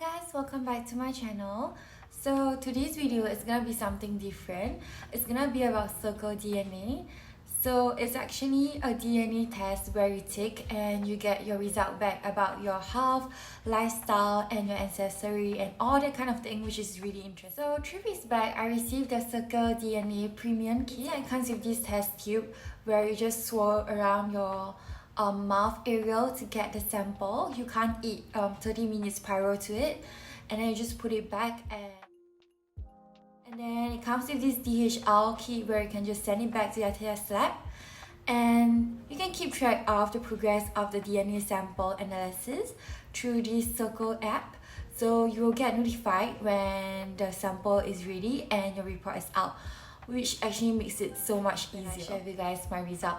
guys, welcome back to my channel. So today's video is gonna be something different. It's gonna be about CircleDNA. So it's actually a DNA test where you take and you get your result back about your health, lifestyle, and your ancestry and all that kind of thing, which is really interesting. So 3 weeks back, I received the CircleDNA premium kit. It comes with this test tube where you just swirl around your mouth area to get the sample. You can't eat 30 minutes prior to it, and then you just put it back, and then it comes with this DHL kit where you can just send it back to your test lab, and you can keep track of the progress of the DNA sample analysis through this Circle app. So you will get notified when the sample is ready and your report is out, which actually makes it so much easier. I'll share with you guys my result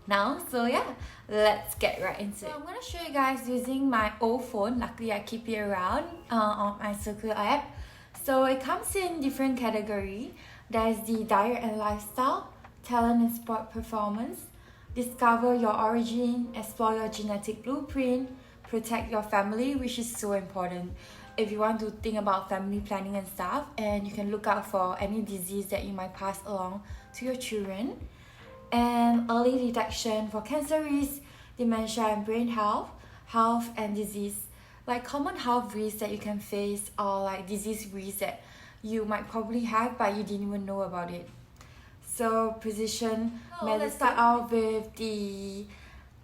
now. So yeah, let's get right into it. So I'm gonna show you guys using my old phone. Luckily I keep it around on my Circle app. So it comes in different categories. There's the diet and lifestyle, talent and sport performance, discover your origin, explore your genetic blueprint, protect your family, which is so important if you want to think about family planning and stuff, and you can look out for any disease that you might pass along to your children, and early detection for cancer risk, dementia and brain health, health and disease, like common health risks that you can face, or like disease risks that you might probably have but you didn't even know about it. So precision medicine. Let's start out with the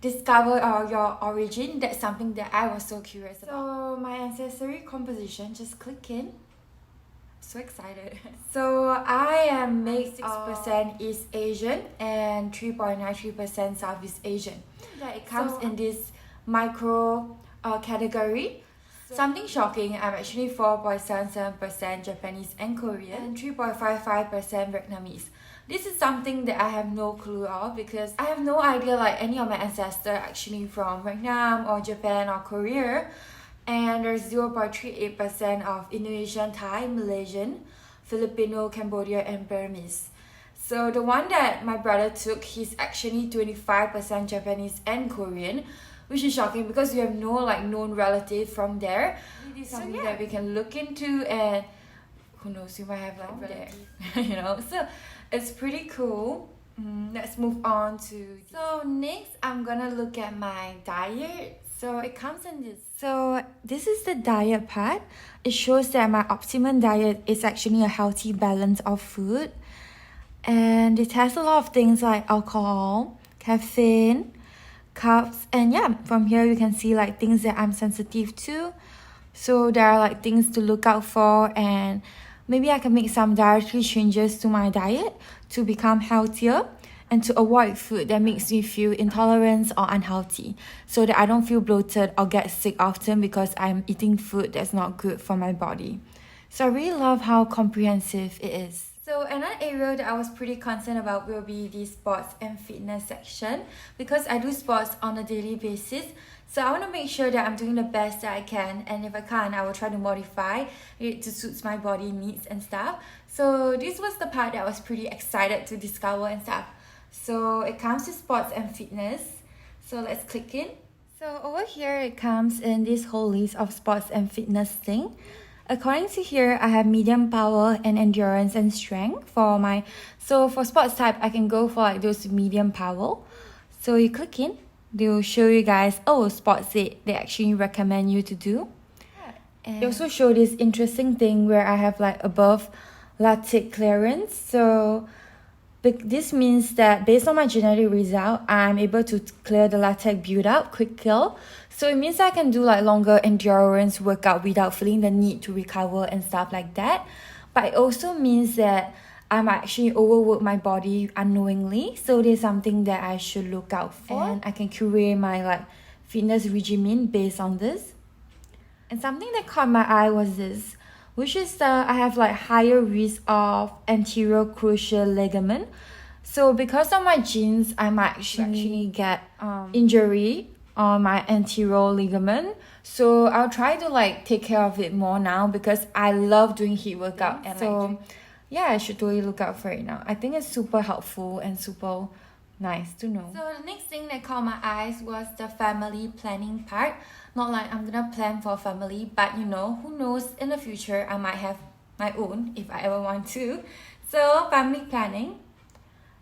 discover your origin. That's something that I was so curious about. So my ancestry composition, just click in. So excited. So I am mixed 6% East Asian and 3.93% Southeast Asian. Yeah, it comes in this micro category. Something shocking, I'm actually 4.77% Japanese and Korean and 3.55% Vietnamese. This is something that I have no clue of because I have no idea like any of my ancestors actually from Vietnam or Japan or Korea. And there's 0.38% of Indonesian, Thai, Malaysian, Filipino, Cambodia, and Burmese. So the one that my brother took, he's actually 25% Japanese and Korean, which is shocking because we have no like known relative from there. It is something that we can look into, and who knows, you might have like relative, you know. So it's pretty cool. Let's move on to. So next, I'm gonna look at my diet. So it comes in this. So this is the diet part. It shows that my optimum diet is actually a healthy balance of food. And it has a lot of things like alcohol, caffeine, carbs, and yeah, from here you can see like things that I'm sensitive to. So there are like things to look out for, and maybe I can make some dietary changes to my diet to become healthier and to avoid food that makes me feel intolerant or unhealthy, so that I don't feel bloated or get sick often because I'm eating food that's not good for my body. So I really love how comprehensive it is. So another area that I was pretty concerned about will be the sports and fitness section, because I do sports on a daily basis. So I want to make sure that I'm doing the best that I can, and if I can't, I will try to modify it to suit my body needs and stuff. So this was the part that I was pretty excited to discover and stuff. So it comes with sports and fitness. So let's click in. So over here it comes in this whole list of sports and fitness thing. According to here, I have medium power and endurance and strength for my. So for sports type, I can go for like those medium power. So you click in, they will show you guys, sports that they actually recommend you to do. And they also show this interesting thing where I have like above Lactic Clearance. So this means that based on my genetic result, I'm able to clear the latex buildup quicker. So it means I can do like longer endurance workout without feeling the need to recover and stuff like that. But it also means that I'm actually overwork my body unknowingly. So there's something that I should look out for. And I can curate my like fitness regimen based on this. And something that caught my eye was this, which is I have like higher risk of anterior cruciate ligament. So because of my genes, I might actually get injury on my anterior ligament. So I'll try to like take care of it more now because I love doing HIIT workout. And so yeah, I should totally look out for it now. I think it's super helpful and super Nice to know. So the next thing that caught my eyes was the family planning part. Not like I'm gonna plan for family, but you know, who knows, in the future I might have my own if I ever want to. So family planning,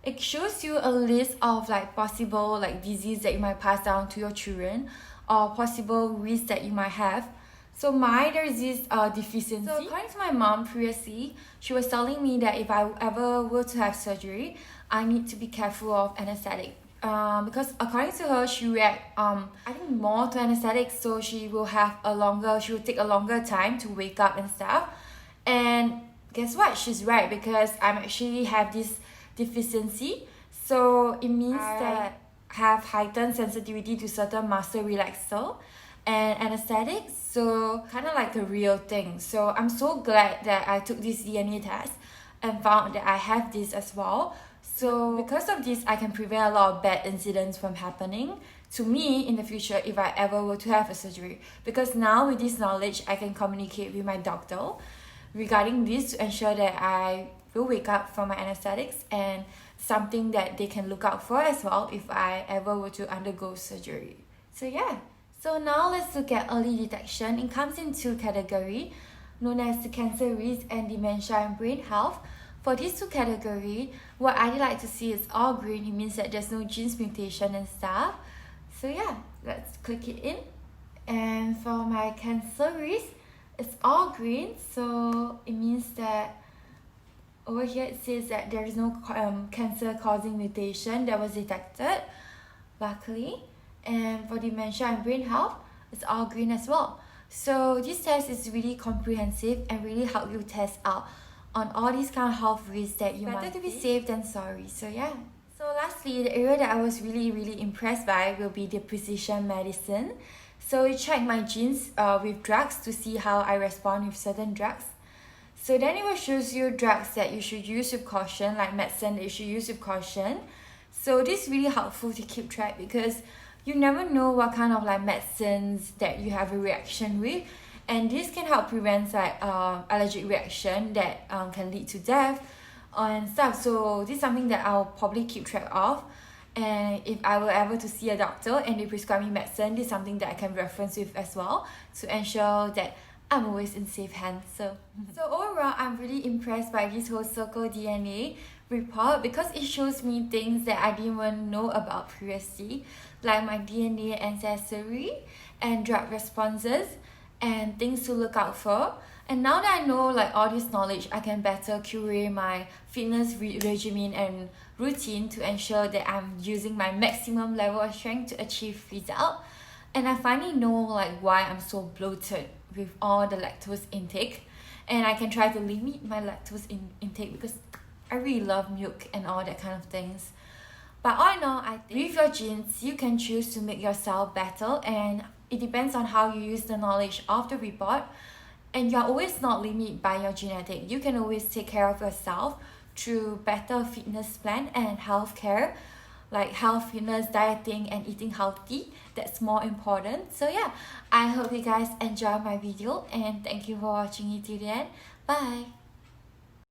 it shows you a list of like possible like disease that you might pass down to your children or possible risks that you might have. So there's this deficiency. So according to my mom previously, she was telling me that if I ever were to have surgery, I need to be careful of anesthetic. Because according to her, she react I think more to anesthetic, so she will take a longer time to wake up and stuff. And guess what? She's right, because I'm actually have this deficiency. So it means that I have heightened sensitivity to certain muscle relaxer and anesthetics, so kind of like a real thing. So I'm so glad that I took this DNA test and found that I have this as well. So because of this, I can prevent a lot of bad incidents from happening to me in the future if I ever were to have a surgery. Because now with this knowledge, I can communicate with my doctor regarding this to ensure that I will wake up from my anesthetics, and something that they can look out for as well if I ever were to undergo surgery. So yeah. So now let's look at early detection. It comes in two categories, known as the cancer risk and dementia and brain health. For these two categories, what I like to see is all green. It means that there's no genes mutation and stuff. So yeah, let's click it in. And for my cancer risk, it's all green. So it means that over here it says that there is no cancer causing mutation that was detected, luckily. And for dementia and brain health, it's all green as well. So this test is really comprehensive and really help you test out on all these kind of health risks that you might. Better to be safe than sorry. So yeah. So lastly, the area that I was really impressed by will be the precision medicine. So it checked my genes with drugs to see how I respond with certain drugs. So then it will show you drugs that you should use with caution, like medicine that you should use with caution. So this is really helpful to keep track, because you never know what kind of like medicines that you have a reaction with, and this can help prevent like allergic reaction that can lead to death and stuff. So this is something that I'll probably keep track of, and if I were ever to see a doctor and they prescribe me medicine, this is something that I can reference with as well to ensure that I'm always in safe hands. So overall, I'm really impressed by this whole CircleDNA report, because it shows me things that I didn't even know about previously, like my DNA ancestry and drug responses and things to look out for. And now that I know like all this knowledge, I can better curate my fitness regimen and routine to ensure that I'm using my maximum level of strength to achieve result. And I finally know like why I'm so bloated with all the lactose intake, and I can try to limit my lactose intake because I really love milk and all that kind of things. But all in all, I think with your genes, you can choose to make yourself better, and it depends on how you use the knowledge of the report. And you're always not limited by your genetic. You can always take care of yourself through better fitness plan and healthcare, like health, fitness, dieting, and eating healthy. That's more important. So yeah, I hope you guys enjoy my video, and thank you for watching it till the end. Bye.